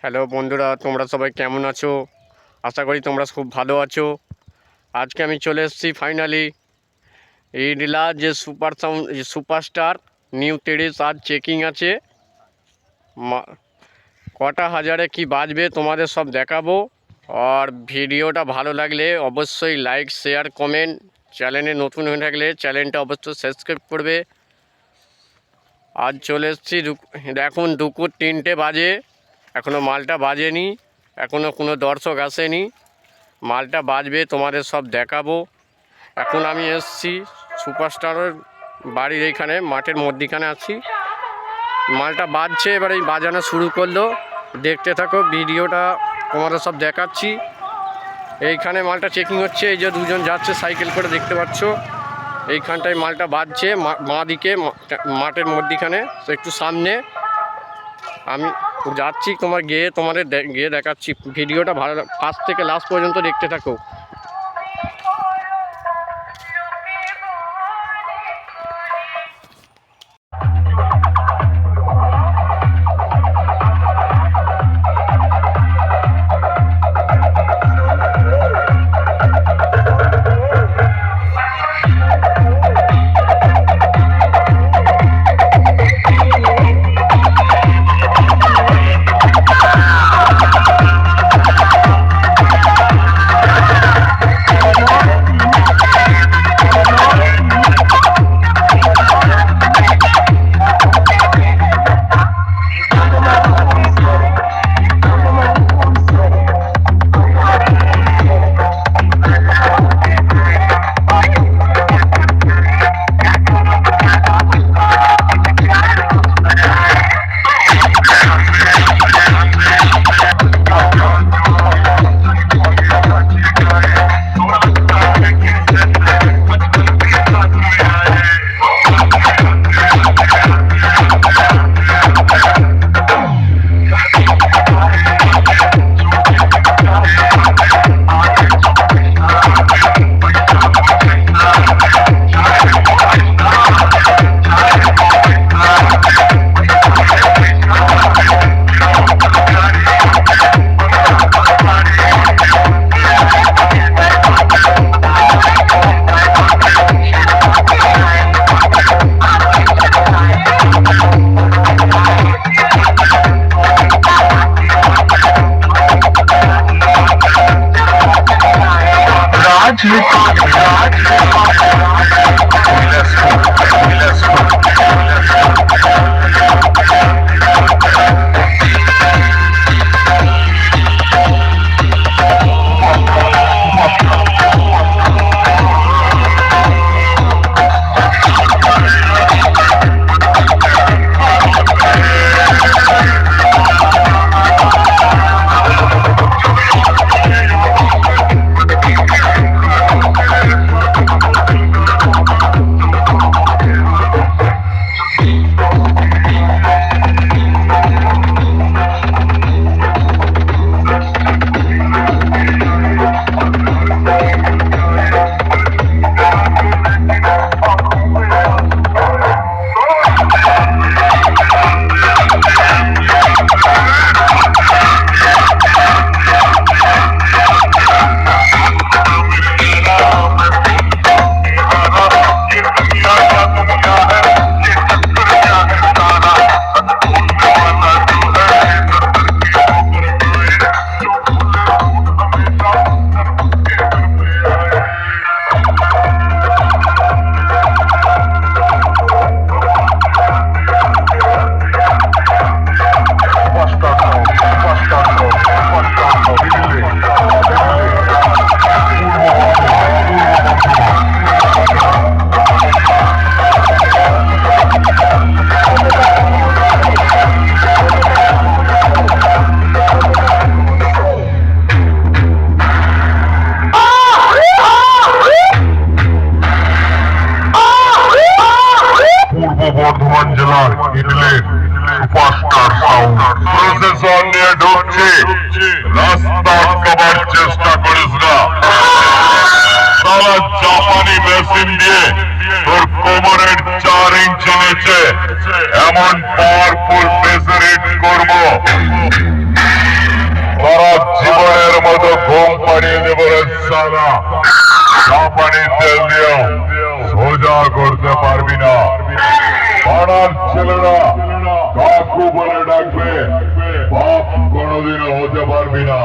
Hello বন্ধুরা, তোমরা সবাই কেমন আছো? আশা করি তোমরা খুব ভালো আছো। আজকে আমি চলে এসেছি ফাইনালি এই ডিলার যে সুপারস্টার নিউ 30 আজ চেকিং আছে। কটা হাজারে কি বাজবে তোমাদের সব দেখাবো। আর ভিডিওটা ভালো লাগলে অবশ্যই লাইক শেয়ার কমেন্ট, চ্যানেলে নতুন হয়ে থাকলে চ্যানেলটা অবশ্যই সাবস্ক্রাইব করবে। আজ চলে এসেছি, এখন দুপুর 3টে বাজে, এখনও মালটা বাজেনি, এখনও কোনো দর্শক আসেনি। মালটা বাজবে, তোমাদের সব দেখাবো। এখন আমি এসেছি সুপারস্টারের বাড়ির এইখানে, মাঠের মধ্যিখানে আছি। মালটা বাজছে, এবার এই বাজানো শুরু করলো। দেখতে থাকো ভিডিওটা, তোমাদের সব দেখাচ্ছি। এইখানে মালটা চেকিং হচ্ছে, এই যে দুজন যাচ্ছে সাইকেল করে, দেখতে পাচ্ছ। এইখানটায় মালটা বাজছে বাঁ দিকে মাঠের মধ্যিখানে, তো একটু সামনে আমি যাচ্ছি, তোমাদের গিয়ে দেখাচ্ছি। ভিডিওটা ভালো, ফার্স্ট থেকে লাস্ট পর্যন্ত দেখতে থাকো। বর্ধমান জেলার ইডলির সুপারস্টার সাউন্ড প্রসেসর নিয়ে ঢুকছে, রাস্তা আটকাবার চেষ্টা করিস না। সারা জাপানি মেশিন দিয়ে তোর কোমরের 4 ইঞ্চি নিচে এমন পাওয়ারফুল প্রেসার হিট করবো, বাড়িয়ে দেবো রে সালা। জাপানি তেল দিয়েও সোজা করতে পারবি না। পাড়ার ছেলেরা কাকু বলে ডাকবে, বাপ কোনোদিনও হতে পারবি না।